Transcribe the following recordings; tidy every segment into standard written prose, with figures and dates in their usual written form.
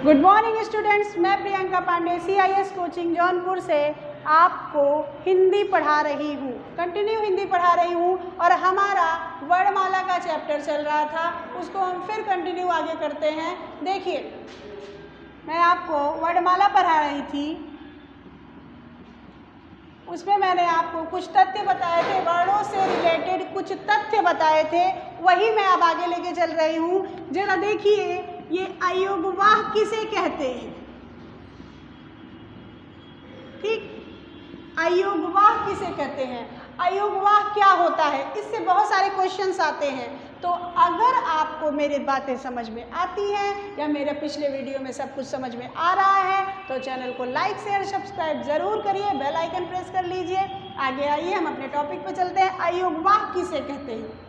Good morning students, मैं Priyanka Pandey CIS coaching Jaunpur से आपको हिंदी पढ़ा रही हूँ। कंटिन्यू हिंदी पढ़ा रही हूँ और हमारा वर्णमाला का चैप्टर चल रहा था, उसको हम फिर कंटिन्यू आगे करते हैं। देखिए, मैं आपको वर्णमाला पढ़ा रही थी, उसमें मैंने आपको कुछ तथ्य बताए थे, वर्णों से रिलेटेड कुछ तथ्य बताए थे, वही मैं अब आगे लेके चल रही हूँ। जरा देखिए, ये अयोगवाह किसे कहते हैं? ठीक, अयोगवाह किसे कहते हैं? अयोगवाह क्या होता है? इससे बहुत सारे क्वेश्चंस आते हैं। तो अगर आपको मेरी बातें समझ में आती हैं या मेरे पिछले वीडियो में सब कुछ समझ में आ रहा है तो चैनल को लाइक शेयर सब्सक्राइब ज़रूर करिए, बेल आइकन प्रेस कर लीजिए। आगे आइए, हम अपने टॉपिक पर चलते हैं। अयोगवाह किसे कहते हैं?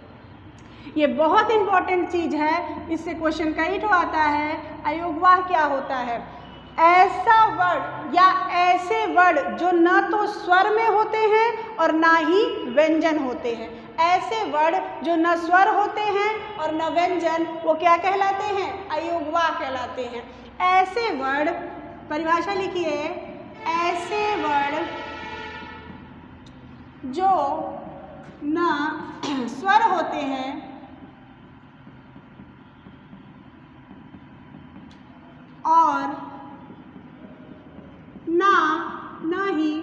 ये बहुत इंपॉर्टेंट चीज़ है, इससे क्वेश्चन कई ठो आता है। अयोगवाह क्या होता है? ऐसा वर्ड या ऐसे वर्ड जो न तो स्वर में होते हैं और ना ही व्यंजन होते हैं। ऐसे वर्ड जो न स्वर होते हैं और न व्यंजन, वो क्या कहलाते हैं? अयोगवाह कहलाते हैं। ऐसे वर्ड, परिभाषा लिखिए, ऐसे वर्ड जो न स्वर होते हैं और ना ही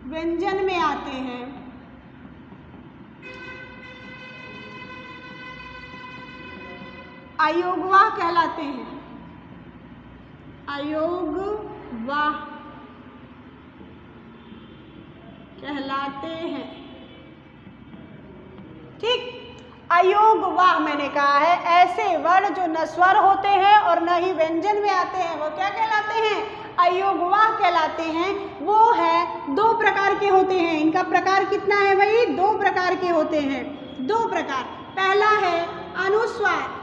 व्यंजन में आते हैं, अयोगवाह कहलाते हैं। अयोगवाह कहलाते हैं। ठीक, अयोगवाह मैंने कहा है, ऐसे वर्ण जो न स्वर होते हैं और न ही व्यंजन में आते हैं, वो क्या कहलाते हैं? अयोगवाह कहलाते हैं। वो है, दो प्रकार के होते हैं। इनका प्रकार कितना है भाई? दो प्रकार के होते हैं, दो प्रकार। पहला है अनुस्वार।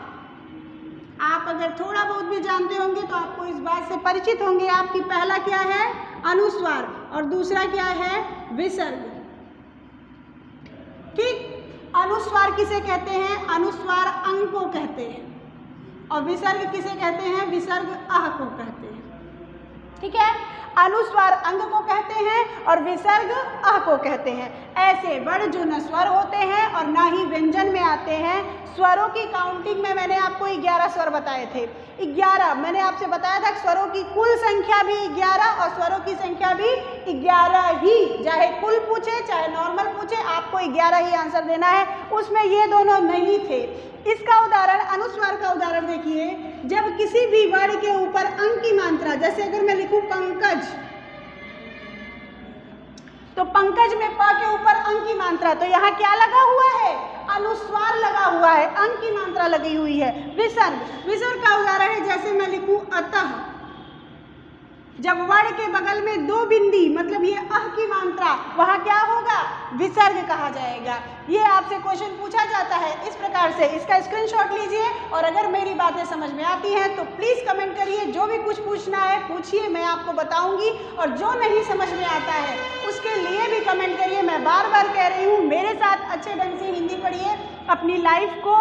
आप अगर थोड़ा बहुत भी जानते होंगे तो आपको इस बात से परिचित होंगे आपकी। पहला क्या है? अनुस्वार, और दूसरा क्या है? विसर्ग। ठीक, अनुस्वार किसे कहते हैं? अनुस्वार अंग को कहते हैं। और विसर्ग किसे कहते हैं? विसर्ग आह को कहते हैं। ठीक है, अनुस्वार अंग को कहते हैं और विसर्ग अह को कहते हैं। ऐसे वर्ड जो न स्वर होते हैं और ना ही व्यंजन में आते हैं। स्वरों की काउंटिंग में मैंने आपको 11 स्वर बताए थे। 11 मैंने आपसे बताया था, स्वरों की कुल संख्या भी 11 और स्वरों की संख्या भी 11 ही। चाहे कुल पूछे चाहे नॉर्मल पूछे, आपको 11 ही आंसर देना है। उसमें ये दोनों नहीं थे। इसका उदाहरण, अनुस्वार का उदाहरण देखिए, जब किसी भी वर्ड के ऊपर अंग की मात्रा, जैसे अगर मैं लिखूं पंकज, तो पंकज में प के ऊपर अंग की मात्रा, तो यहाँ क्या लगा हुआ है? अनुस्वार लगा हुआ है, अंग की मात्रा लगी हुई है। विसर्ग, विसर्ग का उदाहरण है, जैसे मैं लिखूं अतः, जब वर्ण के बगल में दो बिंदी, मतलब ये अह की मात्रा, वहाँ क्या होगा? विसर्ग कहा जाएगा। ये आपसे क्वेश्चन पूछा जाता है इस प्रकार से। इसका स्क्रीनशॉट लीजिए और अगर मेरी बातें समझ में आती हैं तो प्लीज़ कमेंट करिए। जो भी कुछ पूछना है पूछिए, मैं आपको बताऊंगी। और जो नहीं समझ में आता है उसके लिए भी कमेंट करिए। मैं बार बार कह रही हूँ, मेरे साथ अच्छे ढंग से हिंदी पढ़िए, अपनी लाइफ को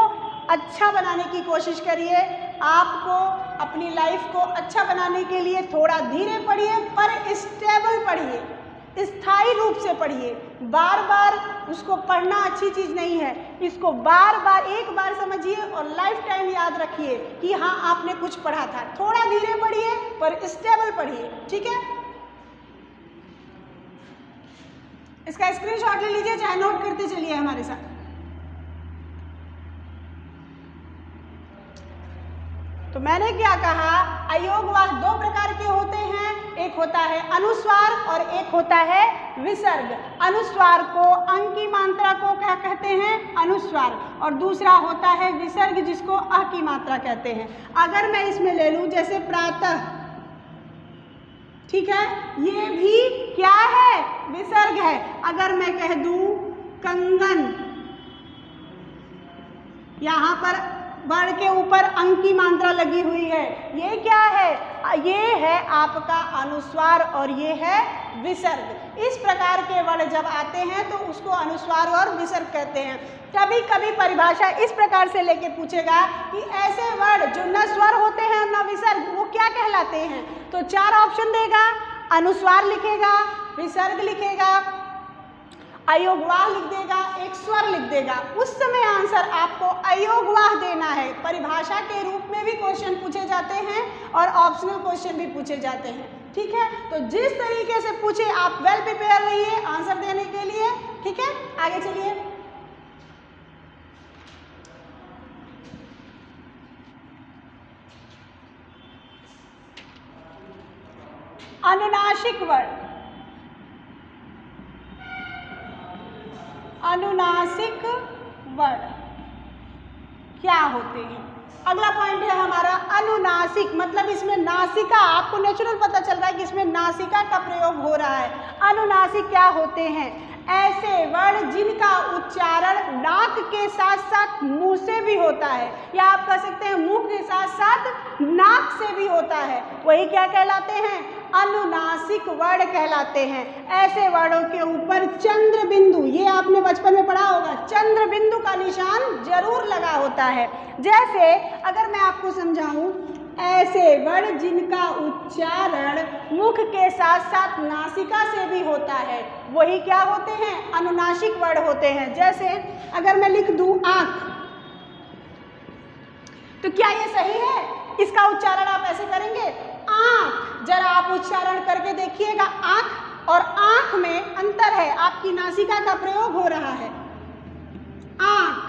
अच्छा बनाने की कोशिश करिए। आपको अपनी लाइफ को अच्छा बनाने के लिए थोड़ा धीरे पढ़िए पर स्टेबल पढ़िए, स्थायी रूप से पढ़िए। बार बार उसको पढ़ना अच्छी चीज़ नहीं है। इसको बार बार, एक बार समझिए और लाइफ टाइम याद रखिए कि हाँ आपने कुछ पढ़ा था। थोड़ा धीरे पढ़िए पर स्टेबल पढ़िए, ठीक है? इसका स्क्रीनशॉट ले लीजिए, चाहे नोट करते चलिए हमारे साथ। तो मैंने क्या कहा? अयोगवाह दो प्रकार के होते हैं, एक होता है अनुस्वार और एक होता है विसर्ग। अनुस्वार को, अंग की मात्रा को क्या कहते हैं? अनुस्वार, और दूसरा होता है विसर्ग, जिसको अह की मात्रा कहते हैं। अगर मैं इसमें ले लूं, जैसे प्रातः, ठीक है, ये भी क्या है? विसर्ग है। अगर मैं कह दूं कंगन, यहाँ पर वर्ण के ऊपर अंक की मात्रा लगी हुई है, ये क्या है? ये है आपका अनुस्वार और ये है विसर्ग। इस प्रकार के वर्ण जब आते हैं तो उसको अनुस्वार और विसर्ग कहते हैं। कभी कभी परिभाषा इस प्रकार से लेके पूछेगा कि ऐसे वर्ण जो न स्वर होते हैं न विसर्ग, वो क्या कहलाते हैं? तो 4 ऑप्शन देगा, अनुस्वार लिखेगा, विसर्ग लिखेगा, अयोगवाह लिख देगा, एक स्वर लिख देगा। उस समय आंसर आपको अयोगवाह देना है। परिभाषा के रूप में भी क्वेश्चन पूछे जाते हैं और ऑप्शनल क्वेश्चन भी पूछे जाते हैं, ठीक है? तो जिस तरीके से पूछे आप वेल प्रिपेयर रहिए आंसर देने के लिए, ठीक है? आगे चलिए। अनुनासिक वर्ण, अनुनासिक वर्ण क्या होते हैं? अगला पॉइंट है हमारा अनुनासिक, मतलब इसमें नासिका, आपको नेचुरल पता चल रहा है कि इसमें नासिका का प्रयोग हो रहा है। अनुनासिक क्या होते हैं? ऐसे वर्ण जिनका उच्चारण नाक के साथ साथ मुंह से भी होता है, या आप कह सकते हैं मुंह के साथ साथ नाक से भी होता है, वही क्या कहलाते हैं? अनुनासिक वर्ण कहलाते हैं। ऐसे वर्णों के ऊपर चंद्र बिंदु, ये आपने बचपन में पढ़ा होगा, चंद्र बिंदु का निशान जरूर लगा होता है। जैसे अगर मैं आपको समझाऊं, ऐसे वर्ण जिनका उच्चारण मुख के साथ साथ नासिका से भी होता है, वही क्या होते हैं? अनुनासिक वर्ण होते हैं। जैसे अगर मैं लिख दूं आंख, तो क्या ये सही है? इसका उच्चारण आप ऐसे करेंगे आंख। जरा आप उच्चारण करके देखिएगा, आंख और आंख में अंतर है, आपकी नासिका का प्रयोग हो रहा है। आंख,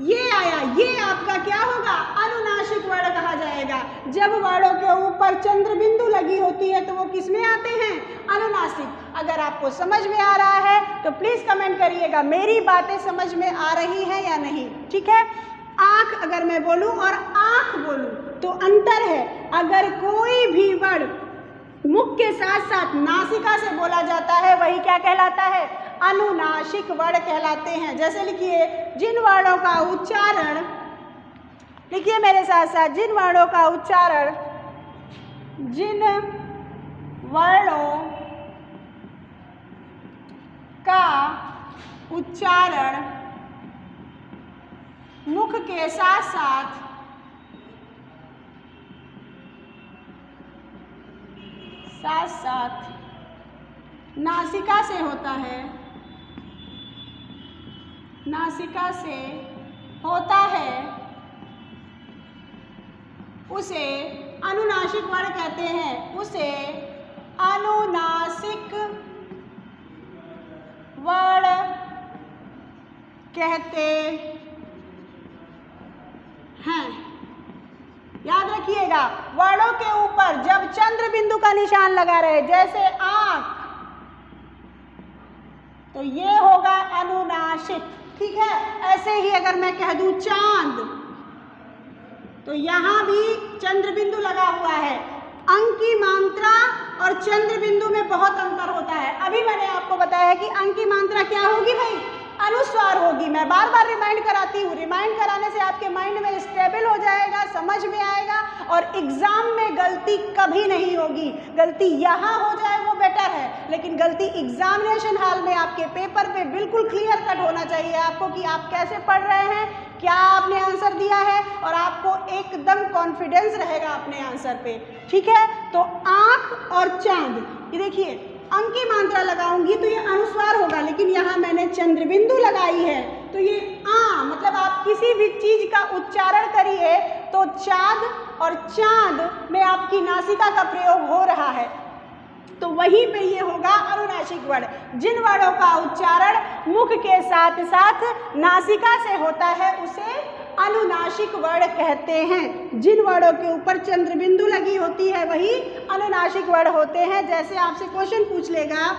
ये आया, ये आपका क्या होगा? अनुनासिक वर्ण कहा जाएगा। जब वर्णों के ऊपर चंद्र बिंदु लगी होती है तो वो किस में आते हैं? अनुनासिक। अगर आपको समझ में आ रहा है तो प्लीज कमेंट करिएगा, मेरी बातें समझ में आ रही हैं या नहीं, ठीक है? आंख अगर मैं बोलूं और आंख बोलूं तो अंतर है। अगर कोई भी वर्ण मुख के साथ साथ नासिका से बोला जाता है, वही क्या कहलाता है? अनुनासिक वर्ण कहलाते हैं। जैसे लिखिए, जिन वर्णों का उच्चारण, लिखिए मेरे साथ साथ, जिन वर्णों का उच्चारण, जिन वर्णों का उच्चारण मुख के साथ साथ नासिका से होता है, नासिका से होता है, उसे अनुनासिक वर्ण कहते हैं। उसे अनुनासिक वर्ण कहते हैं। याद रखिएगा, वर्णों के ऊपर जब चंद्र बिंदु का निशान लगा रहे, जैसे आंख, तो ये होगा अनुनासिक, ठीक है? ऐसे ही अगर मैं कह दूं चांद, तो यहां भी चंद्र बिंदु लगा हुआ है। अंक की मात्रा और चंद्र बिंदु में बहुत अंतर होता है। अभी मैंने आपको बताया कि अंक की मात्रा क्या होगी भाई? अनुस्वार होगी। मैं बार बार रिमाइंड कराती हूँ, रिमाइंड कराने से आपके माइंड में स्टेबल हो जाएगा, समझ में आएगा और एग्जाम में गलती कभी नहीं होगी। गलती यहाँ हो जाए वो बेटर है, लेकिन गलती एग्जामिनेशन हॉल में आपके पेपर पे बिल्कुल क्लियर कट होना चाहिए आपको कि आप कैसे पढ़ रहे हैं, क्या आपने आंसर दिया है, और आपको एकदम कॉन्फिडेंस रहेगा अपने आंसर पे, ठीक है? तो आँख और चांद, ये देखिए अंक की मात्रा लगाऊंगी तो ये अनुस्वार होगा, लेकिन यहाँ मैंने चंद्र बिंदु लगाई है तो ये मतलब आप किसी भी चीज का उच्चारण करिए तो चाँद और चांद में आपकी नासिका का प्रयोग हो रहा है, तो वहीं पे ये होगा अनुनासिक वर्ण। जिन वर्णों का उच्चारण मुख के साथ साथ नासिका से होता है उसे अनुनासिक वर्ण कहते हैं। जिन वर्णों के ऊपर चंद्र बिंदु लगी होती है वही अनुनासिक वर्ण होते हैं। जैसे आपसे क्वेश्चन पूछ लेगा,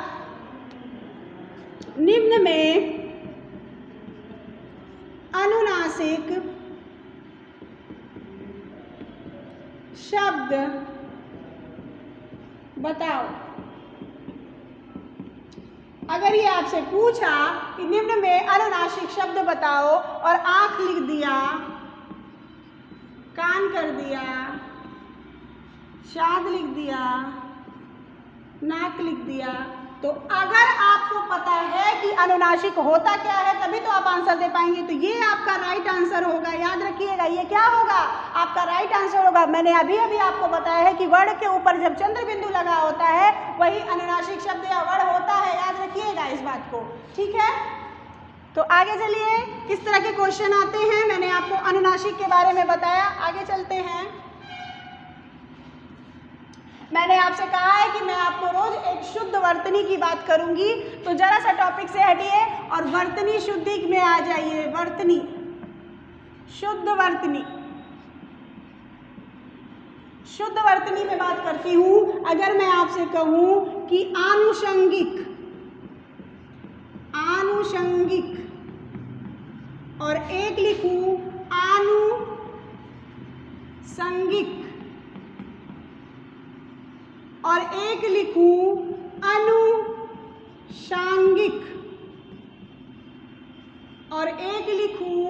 निम्न में अनुनासिक शब्द बताओ। अगर ये आपसे पूछा कि निम्न में अनुनासिक शब्द बताओ और आंख लिख दिया कान कर दिया, शाद लिख दिया, नाक लिख दिया। तो अगर आपको पता है कि अनुनासिक होता क्या है तभी तो आप आंसर दे पाएंगे। तो ये आपका राइट आंसर होगा, याद रखिएगा। ये क्या होगा? आपका राइट आंसर होगा। मैंने अभी अभी आपको बताया है कि वर्ण के ऊपर जब चंद्र बिंदु लगा होता है वही अनुनासिक शब्द या वर्ण होता है, याद रखिएगा इस बात को, ठीक है। तो आगे चलिए, किस तरह के क्वेश्चन आते हैं मैंने आपको अनुनासिक के बारे में बताया। आगे चलते हैं। मैंने आपसे कहा है कि मैं आपको रोज एक शुद्ध वर्तनी की बात करूंगी, तो जरा सा टॉपिक से हटिए और वर्तनी शुद्धि में आ जाइए। वर्तनी, शुद्ध वर्तनी, शुद्ध वर्तनी में बात करती हूं। अगर मैं आपसे कहूं कि आनुषंगिक, आनुषंगिक और एक लिखूं आनुसंगिक और एक लिखूं अनुषांगिक और एक लिखूं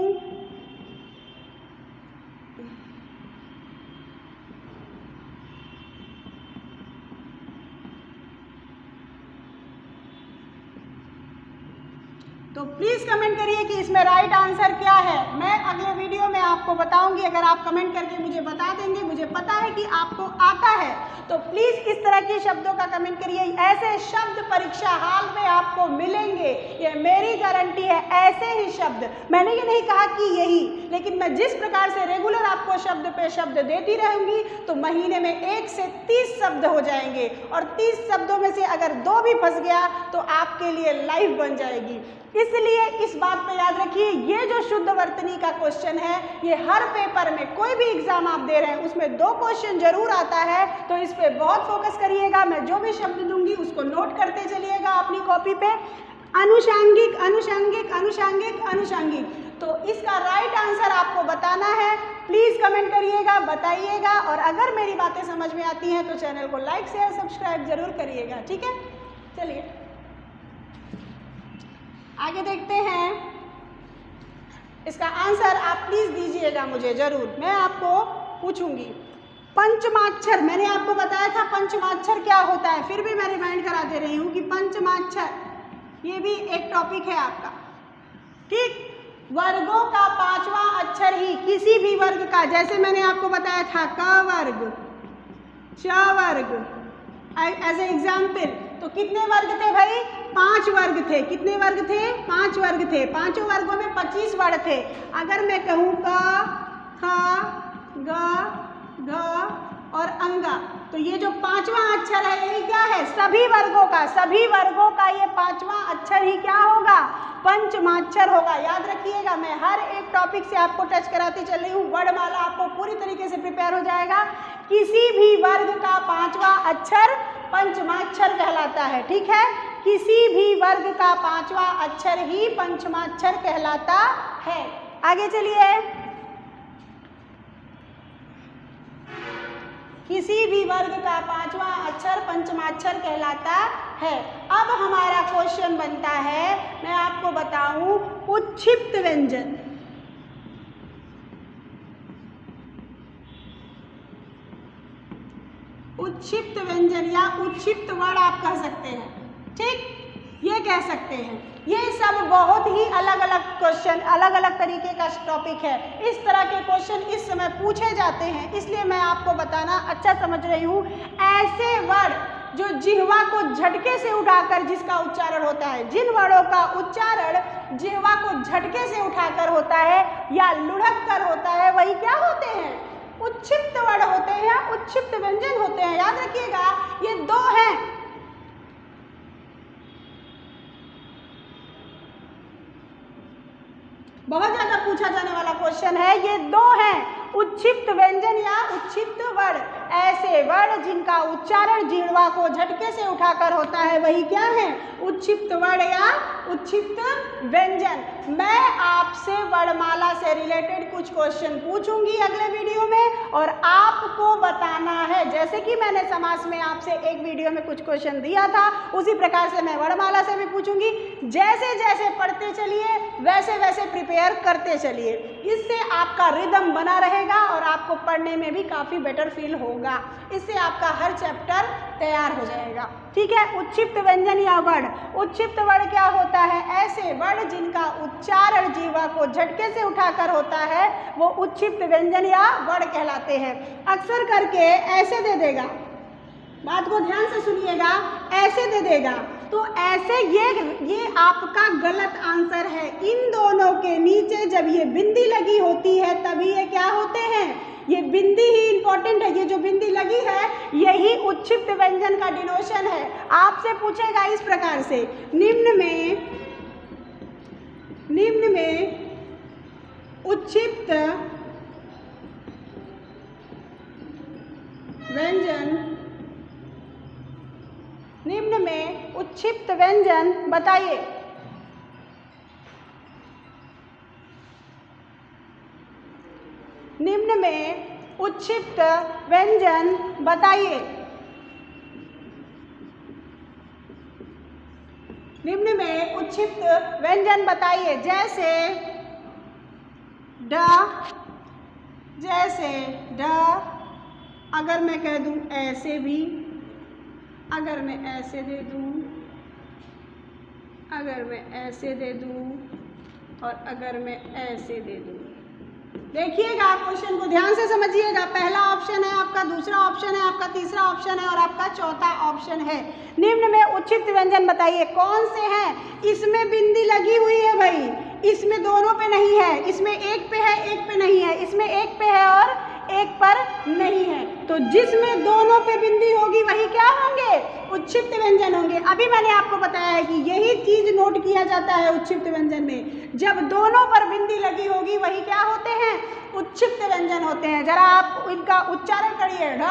तो प्लीज़ कमेंट करिए कि इसमें राइट आंसर क्या है। मैं अगले वीडियो में आपको बताऊंगी। अगर आप कमेंट करके मुझे बता देंगे, मुझे पता है कि आपको आता है, तो प्लीज़ इस तरह के शब्दों का कमेंट करिए। ऐसे शब्द परीक्षा हाल में आपको मिलेंगे, ये मेरी गारंटी है। ऐसे ही शब्द, मैंने ये नहीं कहा कि यही, लेकिन मैं जिस प्रकार से रेगुलर आपको शब्द पे शब्द देती रहूंगी तो महीने में 1 से 30 शब्द हो जाएंगे और 30 शब्दों में से अगर 2 भी फंस गया तो आपके लिए लाइफ बन जाएगी। इसलिए इस बात पे याद रखिए, ये जो शुद्ध वर्तनी का क्वेश्चन है ये हर पेपर में, कोई भी एग्जाम आप दे रहे हैं उसमें 2 क्वेश्चन जरूर आता है, तो इस पे बहुत फोकस करिएगा। मैं जो भी शब्द दूंगी उसको नोट करते चलिएगा अपनी कॉपी पे। अनुषांगिक, अनुषांगिक, अनुषांगिक, अनुषांगिक, तो इसका राइट आंसर आपको बताना है। प्लीज़ कमेंट करिएगा, बताइएगा, और अगर मेरी बातें समझ में आती हैं तो चैनल को लाइक शेयर सब्सक्राइब जरूर करिएगा, ठीक है। चलिए आगे देखते हैं। इसका आंसर आप प्लीज़ दीजिएगा मुझे ज़रूर, मैं आपको पूछूंगी। पंचमाक्षर, मैंने आपको बताया था पंचमाक्षर क्या होता है, फिर भी मैं रिमाइंड करा दे रही हूँ कि पंचमाक्षर ये भी एक टॉपिक है आपका, ठीक। वर्गों का 5वां अक्षर ही किसी भी वर्ग का, जैसे मैंने आपको बताया था क वर्ग, च वर्ग, एज ए एग्जाम्पल, तो कितने वर्ग थे भाई? 5 वर्ग थे। कितने वर्ग थे? 5 वर्ग थे। 5 वर्गों में 25 वर्ण थे। अगर मैं कहूँ क, ख, ग, घ और अंगा, तो ये जो 5वां अक्षर है यही क्या है? सभी वर्गों का, सभी वर्गों का ये 5वां अक्षर ही क्या होगा? पंचमाक्षर होगा। याद रखिएगा, मैं हर एक टॉपिक से आपको टच कराती चल रही हूँ। वर्णमाला आपको पूरी तरीके से प्रिपेयर हो जाएगा। किसी भी वर्ग का 5वां अक्षर पंचमाक्षर कहलाता है, ठीक है। किसी भी वर्ग का 5वां अक्षर ही पंचमाक्षर कहलाता है। आगे चलिए, किसी भी वर्ग का 5वां अक्षर पंचमाक्षर कहलाता है। अब हमारा क्वेश्चन बनता है, मैं आपको बताऊं, उच्छिप्त व्यंजन। उच्छिप्त व्यंजन या उच्छिप्त वर्ण आप कह सकते हैं, ठीक, ये कह सकते हैं। ये सब बहुत ही अलग अलग क्वेश्चन, अलग अलग तरीके का टॉपिक है। इस तरह के क्वेश्चन इस समय पूछे जाते हैं, इसलिए मैं आपको बताना अच्छा समझ रही हूँ। ऐसे वर्ण जो जिह्वा को झटके से उठाकर जिसका उच्चारण होता है, जिन वर्णों का उच्चारण जिह्वा को झटके से उठाकर होता है या लुढ़क कर होता है, वही क्या होते हैं? उच्छिप्त वर्ण होते हैं, उच्छिप्त व्यंजन होते हैं। याद रखिएगा, ये 2 हैं। बहुत ज्यादा पूछा जाने वाला क्वेश्चन है, ये 2 हैं, उच्छिप्त व्यंजन या उच्छिप्त वर्ण। ऐसे वर्ण जिनका उच्चारण जिह्वा को झटके से उठाकर होता है, वही क्या है? उच्छिप्त वर्ण या उच्छिप्त व्यंजन। मैं आपसे वर्णमाला से रिलेटेड कुछ क्वेश्चन पूछूंगी अगले वीडियो में, और आपको बताना है, जैसे कि मैंने समास में आपसे एक वीडियो में कुछ क्वेश्चन दिया था, उसी प्रकार से मैं वर्णमाला से भी पूछूंगी। जैसे जैसे पढ़ते चलिए, वैसे वैसे प्रिपेयर करते चलिए, इससे आपका रिदम बना रहेगा और आपको आपको पढ़ने में भी काफ़ी बेटर फील होगा। इससे आपका हर चैप्टर तैयार हो जाएगा। ठीक है, उत्क्षिप्त व्यंजन या वर्ण। उत्क्षिप्त वर्ण क्या होता है? ऐसे वर्ण जिनका उच्चारण जीवा को झटके से उठाकर होता है वो उत्क्षिप्त व्यंजन या वर्ण कहलाते हैं। अक्सर करके ऐसे दे देगा, बात को ध्यान से सुनिएगा, ऐसे दे देगा तो ऐसे ये आपका गलत आंसर है। इन दोनों के नीचे जब ये बिंदी लगी होती है तभी ये क्या होते हैं? ये बिंदी ही इंपॉर्टेंट है। ये जो बिंदी लगी है यही उत्क्षिप्त व्यंजन का डिनोशन है। आपसे पूछेगा इस प्रकार से, निम्न में उत्क्षिप्त व्यंजन, निम्न में उत्क्षिप्त व्यंजन बताइए। निम्न में उत्क्षिप्त व्यंजन बताइए। निम्न में उत्क्षिप्त व्यंजन बताइए। जैसे ड, जैसे ड, अगर मैं कह दूं ऐसे भी, अगर मैं ऐसे दे दूं, अगर मैं ऐसे दे दूं और अगर मैं ऐसे दे दूं। देखिएगा, क्वेश्चन को ध्यान से समझिएगा। पहला ऑप्शन है आपका, दूसरा ऑप्शन है आपका, तीसरा ऑप्शन है और आपका चौथा ऑप्शन है। निम्न में उत्क्षिप्त व्यंजन बताइए। कौन से हैं? इसमें बिंदी लगी हुई है भाई, इसमें दोनों पे नहीं है, इसमें एक पे है एक पे नहीं है, इसमें एक पे है और एक पर नहीं है। तो जिसमें दोनों पे बिंदी होगी वही क्या होंगे? उत्क्षिप्त व्यंजन होंगे। अभी मैंने आपको बताया है कि यही चीज नोट किया जाता है उत्क्षिप्त व्यंजन में। जब दोनों पर बिंदी लगी होगी वही क्या होते हैं? उत्क्षिप्त व्यंजन होते हैं। जरा आप इनका उच्चारण करिए। ढ,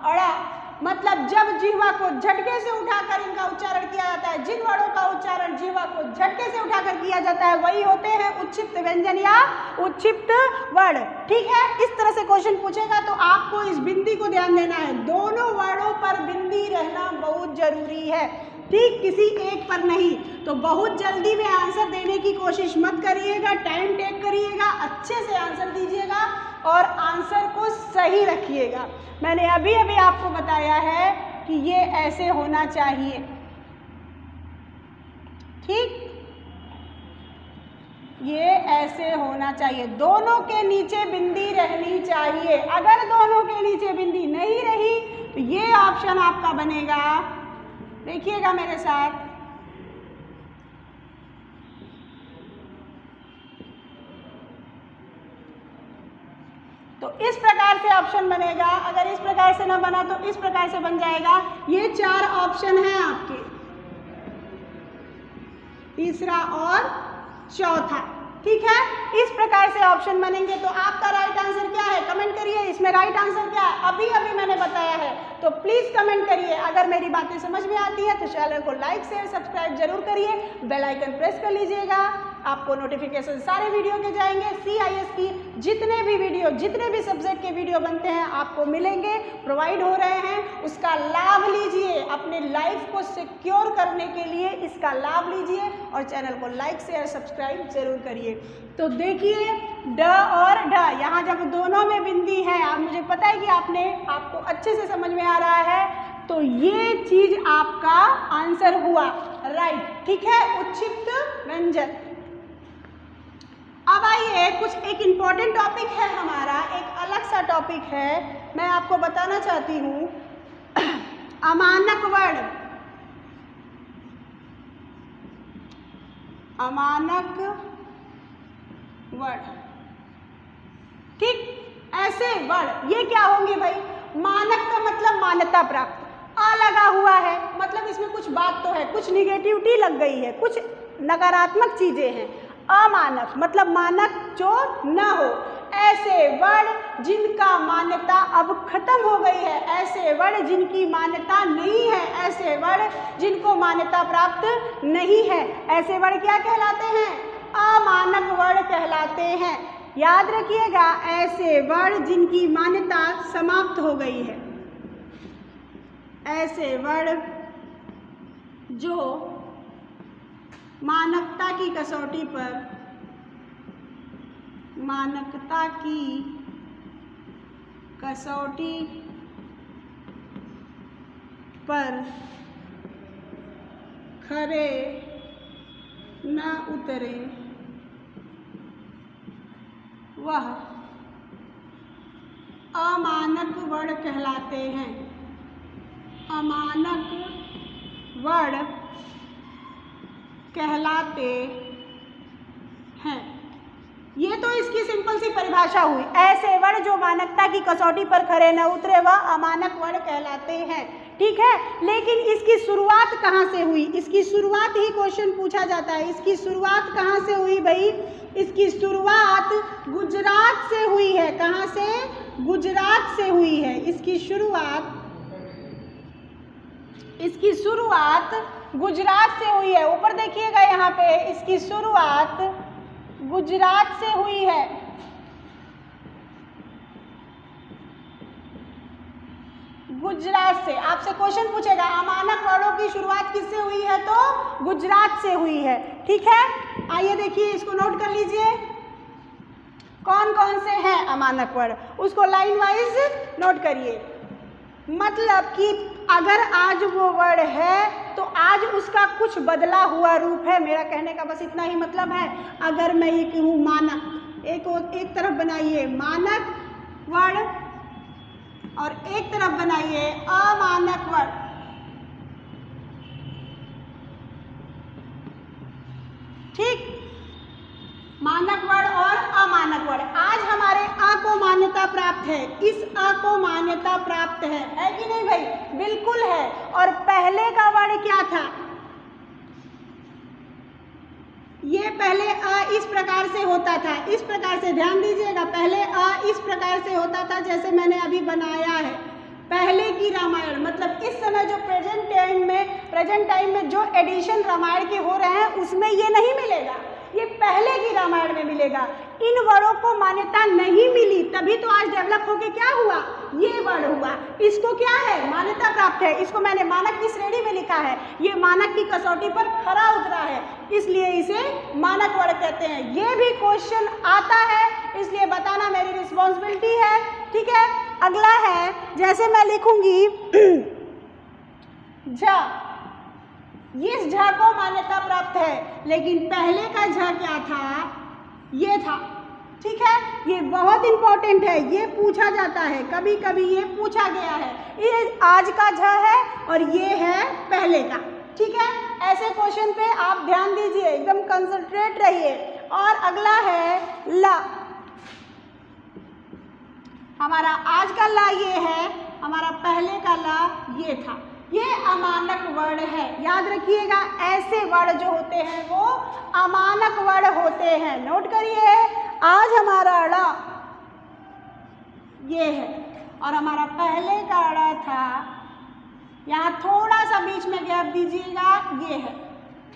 अड़ा, मतलब जब जीवा को झटके से उठाकर इनका उच्चारण किया जाता है, जिन वर्णों का उच्चारण जीवा को झटके से उठाकर किया जाता है वही होते हैं उत्क्षिप्त व्यंजन या उत्क्षिप्त वर्ण। ठीक है, इस तरह से क्वेश्चन पूछेगा तो आपको इस बिंदी को ध्यान देना है। दोनों वर्णों पर बिंदी रहना बहुत जरूरी है, ठीक, किसी एक पर नहीं। तो बहुत जल्दी में आंसर देने की कोशिश मत करिएगा, टाइम टेक करिएगा, अच्छे से आंसर दीजिएगा और आंसर को सही रखिएगा। मैंने अभी अभी आपको बताया है कि ये ऐसे होना चाहिए। ठीक, ये ऐसे होना चाहिए, दोनों के नीचे बिंदी रहनी चाहिए। अगर दोनों के नीचे बिंदी नहीं रही तो ये ऑप्शन आपका बनेगा, देखिएगा मेरे साथ, तो इस प्रकार से ऑप्शन बनेगा। अगर इस प्रकार से ना बना तो इस प्रकार से बन जाएगा। ये चार ऑप्शन हैं आपके, तीसरा और चौथा। ठीक है, इस प्रकार से ऑप्शन बनेंगे। तो आपका राइट आंसर क्या है? कमेंट करिए, इसमें राइट आंसर क्या है अभी अभी मैंने बताया है, तो प्लीज कमेंट करिए। अगर मेरी बातें समझ में आती है तो चैनल को लाइक शेयर सब्सक्राइब जरूर करिए, बेल आइकन प्रेस कर लीजिएगा, आपको नोटिफिकेशन सारे वीडियो के जाएंगे। CIS की जितने भी वीडियो, जितने भी सब्जेक्ट के वीडियो बनते हैं आपको मिलेंगे, प्रोवाइड हो रहे हैं, उसका लाभ लीजिए। अपने लाइफ को सिक्योर करने के लिए इसका लाभ लीजिए और चैनल को लाइक शेयर सब्सक्राइब जरूर करिए। तो देखिए ड और ढ, यहाँ जब दोनों में बिंदी है, आप, मुझे पता है कि आपको अच्छे से समझ में आ रहा है, तो ये चीज आपका आंसर हुआ राइट। ठीक है, उत्क्षिप्त व्यंजन। अब आइए, कुछ एक इम्पॉर्टेंट टॉपिक है हमारा, एक अलग सा टॉपिक है, मैं आपको बताना चाहती हूँ। अमानक वर्ण, अमानक वर्ण। ठीक, ऐसे वर्ण ये क्या होंगे भाई? मानक का मतलब मान्यता प्राप्त, आ लगा हुआ है मतलब इसमें कुछ बात तो है, कुछ निगेटिविटी लग गई है, कुछ नकारात्मक चीजें हैं। अमानक मतलब मानक जो न हो, ऐसे वर्ण जिनका मान्यता अब खत्म हो गई है, ऐसे वर्ण जिनकी मान्यता नहीं है, ऐसे वर्ण जिनको मान्यता प्राप्त नहीं है, ऐसे वर्ण क्या कहलाते हैं? अमानक वर्ण कहलाते हैं। याद रखिएगा, ऐसे वर्ण जिनकी मान्यता समाप्त हो गई है, ऐसे वर्ण जो मानकता की कसौटी पर, मानकता की कसौटी पर खरे न उतरे वह अमानक वर्ण कहलाते हैं। अमानक वर्ण कहलाते हैं। ये तो इसकी सिंपल सी परिभाषा हुई। ऐसे वर्ण जो मानकता की कसौटी पर खरे न उतरे वह अमानक वर्ण कहलाते हैं। ठीक है, लेकिन इसकी शुरुआत कहाँ से हुई? इसकी शुरुआत ही क्वेश्चन पूछा जाता है। इसकी शुरुआत कहाँ से हुई भाई? इसकी शुरुआत गुजरात से हुई है। कहाँ से? गुजरात से हुई है। इसकी शुरुआत गुजरात से हुई है। ऊपर देखिएगा यहाँ पे इसकी शुरुआत गुजरात से हुई है। गुजरात से आपसे क्वेश्चन पूछेगा अमानक वर्णों की शुरुआत किससे हुई है? तो गुजरात से हुई है। ठीक है, आइए देखिए, इसको नोट कर लीजिए कौन कौन से हैं अमानक वर्ण, उसको लाइन वाइज नोट करिए। मतलब कि अगर आज वो वर्ण है तो आज उसका कुछ बदला हुआ रूप है। मेरा कहने का बस इतना ही मतलब है। अगर मैं ये कहूँ मानक, एक तरफ बनाइए मानक वर्ण और एक तरफ बनाइए अमानक वर्ण। ठीक, मानक वर्ण और अमानक वर्ण। आज हमारे अ को मान्यता प्राप्त है, इस अ को मान्यता प्राप्त है कि नहीं भाई? बिल्कुल है। और पहले का वर्ण क्या था? ये पहले अ इस प्रकार से होता था, इस प्रकार से ध्यान दीजिएगा। पहले अ इस प्रकार से होता था जैसे मैंने अभी बनाया है। पहले की रामायण मतलब इस समय जो प्रेजेंट टाइम में जो एडिशन रामायण के हो रहे हैं उसमें ये नहीं मिलेगा, ये पहले की रामायण में मिलेगा। इन वर्णों को मान्यता नहीं मिली, तभी तो आज डेवलप होके क्या हुआ? ये वर्ण हुआ। इसको क्या है? मान्यता प्राप्त है। इसको मैंने मानक की श्रेणी में लिखा है। ये मानक की कसौटी पर खरा उतरा है, इसलिए इसे मानक वर्ण कहते हैं। ये भी क्वेश्चन आता है, इसलिए बताना मेरी रिस्पॉन्सिबिलिटी है। ठीक है, अगला है, जैसे मैं लिखूंगी झ, इस झ को मान्यता प्राप्त है, लेकिन पहले का झ क्या था? ये था। ठीक है, ये बहुत इंपॉर्टेंट है, ये पूछा जाता है, कभी कभी ये पूछा गया है। ये आज का झ है और ये है पहले का। ठीक है, ऐसे क्वेश्चन पे आप ध्यान दीजिए, एकदम कंसंट्रेट रहिए। और अगला है ला। हमारा आज का ला ये है, हमारा पहले का ला ये था। ये अमानक वर्ण है, याद रखिएगा। ऐसे वर्ण जो होते हैं वो अमानक वर्ण होते हैं। नोट करिए, आज हमारा ड़ ये है और हमारा पहले का ड़ था, यहाँ थोड़ा सा बीच में गैप दीजिएगा, ये है।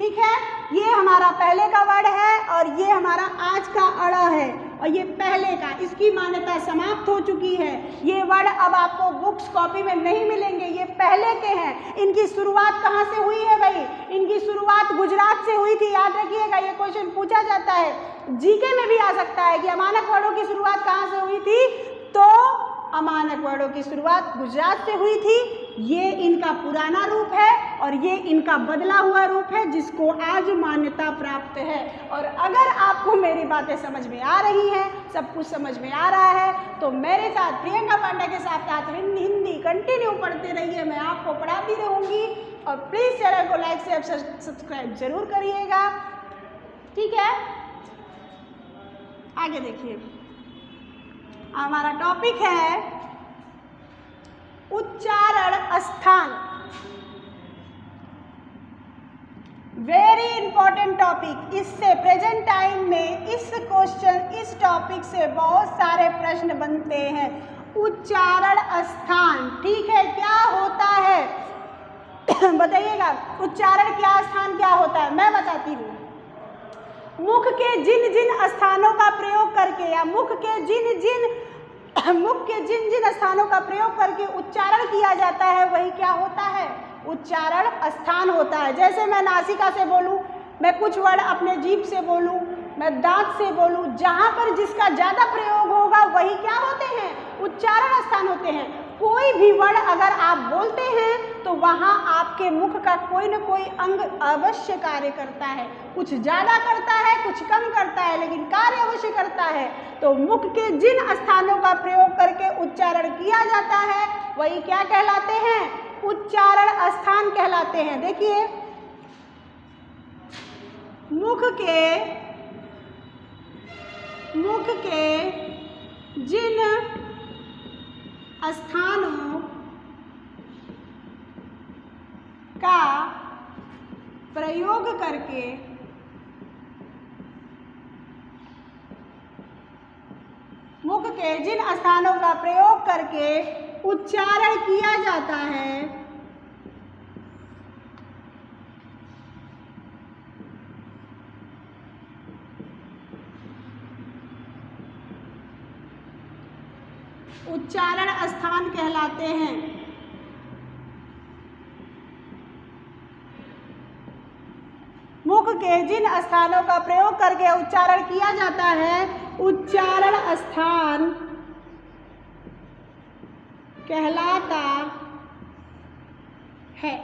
ठीक है, ये हमारा पहले का वर्ण है और ये हमारा आज का अड़ा है और ये पहले का, इसकी मान्यता समाप्त हो चुकी है। ये वर्ण अब आपको बुक्स कॉपी में नहीं मिलेंगे, ये पहले के हैं। इनकी शुरुआत कहाँ से हुई है भाई? इनकी शुरुआत गुजरात से हुई थी, याद रखिएगा। ये क्वेश्चन पूछा जाता है, जीके में भी आ सकता है कि अमानक वर्णों की शुरुआत कहाँ से हुई थी? तो अमानक वर्णों की शुरुआत गुजरात से हुई थी। ये इनका पुराना रूप है और ये इनका बदला हुआ रूप है, जिसको आज मान्यता प्राप्त है। और अगर आपको मेरी बातें समझ में आ रही हैं, सब कुछ समझ में आ रहा है, तो मेरे साथ प्रियंका पांडे के साथ हिंदी कंटिन्यू पढ़ते रहिए। मैं आपको पढ़ाती रहूँगी और प्लीज़ चैनल को लाइक से सब्सक्राइब जरूर करिएगा। ठीक है, आगे देखिए, हमारा टॉपिक है उच्चारण स्थान। Very important topic. इससे प्रेजेंट टाइम में इस टॉपिक से बहुत सारे प्रश्न बनते हैं। उच्चारण स्थान, ठीक है, क्या होता है बताइएगा। उच्चारण क्या स्थान क्या होता है, मैं बताती हूँ। मुख के जिन जिन स्थानों का प्रयोग करके या मुख के जिन जिन स्थानों का प्रयोग करके उच्चारण किया जाता है, वही क्या होता है? उच्चारण स्थान होता है। जैसे मैं नासिका से बोलूं, मैं कुछ वर्ड अपने जीभ से बोलूं, मैं दांत से बोलूं, जहां पर जिसका ज़्यादा प्रयोग होगा वही क्या होते हैं? उच्चारण स्थान होते हैं। कोई भी वर्ड अगर आप बोलते हैं तो वहाँ आपके मुख का कोई न कोई अंग अवश्य कार्य करता है, कुछ ज़्यादा करता है, कुछ कम करता है, लेकिन कार्य अवश्य करता है। तो मुख के जिन स्थानों का प्रयोग करके उच्चारण किया जाता है वही क्या कहलाते हैं? उच्चारण स्थान कहलाते हैं। देखिए, मुख के जिन स्थानों का प्रयोग करके मुख के जिन स्थानों का प्रयोग करके उच्चारण किया जाता है उच्चारण स्थान कहलाते हैं। मुख के जिन स्थानों का प्रयोग करके उच्चारण किया जाता है उच्चारण स्थान कहलाता है।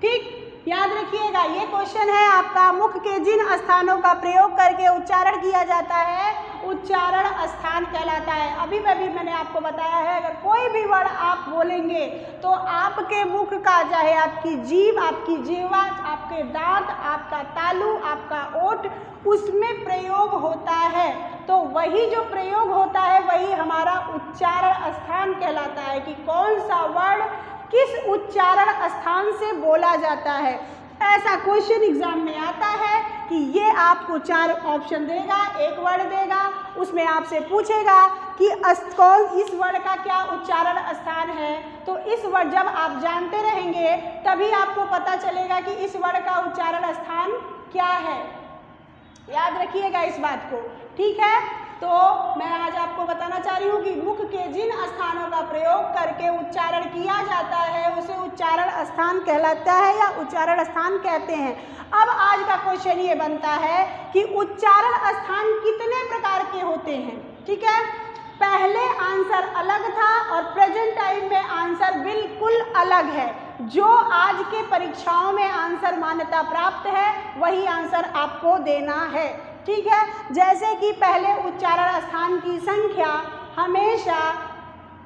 ठीक, याद रखिएगा, ये क्वेश्चन है आपका। मुख के जिन स्थानों का प्रयोग करके उच्चारण किया जाता है उच्चारण स्थान कहलाता है। अभी मैंने आपको बताया है, अगर कोई भी वर्ड आप बोलेंगे तो आपके मुख का, चाहे आपकी जीभ, आपकी जिह्वा, आपके दांत, आपका तालु, आपका ओठ, उसमें प्रयोग होता है। तो वही जो प्रयोग होता है वही हमारा उच्चारण स्थान कहलाता है कि कौन सा वर्ड किस उच्चारण स्थान से बोला जाता है। ऐसा क्वेश्चन एग्जाम में आता है कि ये आपको 4 ऑप्शन देगा, एक वर्ड देगा, उसमें आपसे पूछेगा कि कौन इस वर्ड का क्या उच्चारण स्थान है। तो इस वर्ड जब आप जानते रहेंगे तभी आपको पता चलेगा कि इस वर्ड का उच्चारण स्थान क्या है। याद रखिएगा इस बात को, ठीक है। तो मैं आज आपको बताना चाह रही हूँ कि मुख के जिन स्थानों का प्रयोग करके उच्चारण किया जाता है उसे उच्चारण स्थान कहलाता है या उच्चारण स्थान कहते हैं। अब आज का क्वेश्चन ये बनता है कि उच्चारण स्थान कितने प्रकार के होते हैं। ठीक है, पहले आंसर अलग था और प्रेजेंट टाइम में आंसर बिल्कुल अलग है। जो आज के परीक्षाओं में आंसर मान्यता प्राप्त है वही आंसर आपको देना है। ठीक है, जैसे कि पहले उच्चारण स्थान की संख्या हमेशा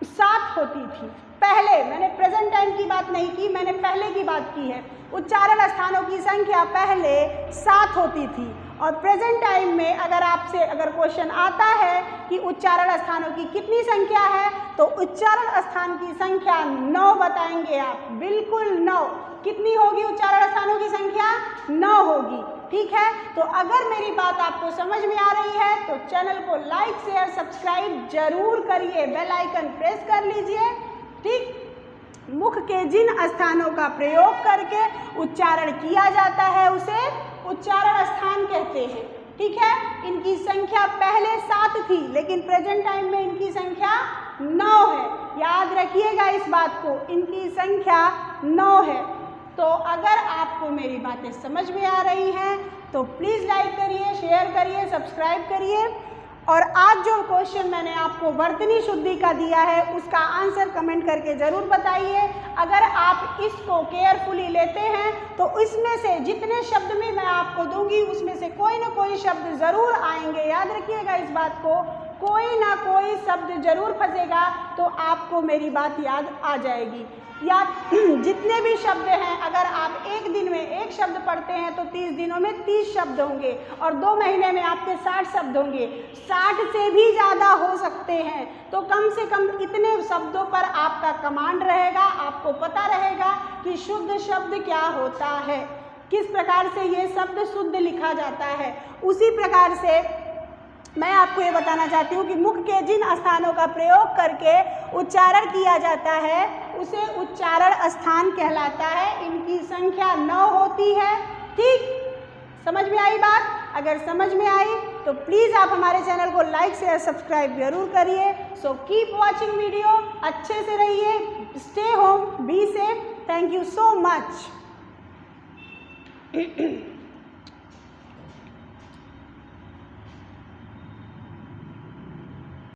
7 होती थी। पहले, मैंने प्रेजेंट टाइम की बात नहीं की, मैंने पहले की बात की है। उच्चारण स्थानों की संख्या पहले 7 होती थी और प्रेजेंट टाइम में अगर क्वेश्चन आता है कि उच्चारण स्थानों की कितनी संख्या है तो उच्चारण स्थान की संख्या 9 बताएंगे आप, बिल्कुल 9। कितनी होगी उच्चारण स्थानों की संख्या? 9 होगी। ठीक है, तो अगर मेरी बात आपको समझ में आ रही है तो चैनल को लाइक शेयर सब्सक्राइब जरूर करिए, बेल आइकन प्रेस कर लीजिए। ठीक, मुख के जिन स्थानों का प्रयोग करके उच्चारण किया जाता है उसे उच्चारण स्थान कहते हैं। ठीक है, इनकी संख्या पहले 7 थी लेकिन प्रेजेंट टाइम में इनकी संख्या 9 है। याद रखिएगा इस बात को, इनकी संख्या 9 है। तो अगर आपको मेरी बातें समझ में आ रही हैं तो प्लीज़ लाइक करिए, शेयर करिए, सब्सक्राइब करिए। और आज जो क्वेश्चन मैंने आपको वर्तनी शुद्धि का दिया है उसका आंसर कमेंट करके ज़रूर बताइए। अगर आप इसको केयरफुली लेते हैं तो इसमें से जितने शब्द में मैं आपको दूंगी उसमें से कोई ना कोई शब्द ज़रूर आएंगे। याद रखिएगा इस बात को, कोई ना कोई शब्द ज़रूर फंसेगा तो आपको मेरी बात याद आ जाएगी। या जितने भी शब्द हैं, अगर आप एक दिन में एक शब्द पढ़ते हैं तो 30 दिनों में 30 शब्द होंगे और 2 महीने में आपके 60 शब्द होंगे। 60 से भी ज़्यादा हो सकते हैं। तो कम से कम इतने शब्दों पर आपका कमांड रहेगा, आपको पता रहेगा कि शुद्ध शब्द क्या होता है, किस प्रकार से ये शब्द शुद्ध लिखा जाता है। उसी प्रकार से मैं आपको ये बताना चाहती हूँ कि मुख के जिन स्थानों का प्रयोग करके उच्चारण किया जाता है उसे उच्चारण स्थान कहलाता है। इनकी संख्या 9 होती है। ठीक, समझ में आई बात? अगर समझ में आई तो प्लीज़ आप हमारे चैनल को लाइक शेयर सब्सक्राइब जरूर करिए। सो कीप वॉचिंग वीडियो, अच्छे से रहिए, stay home, be safe. Thank you so much.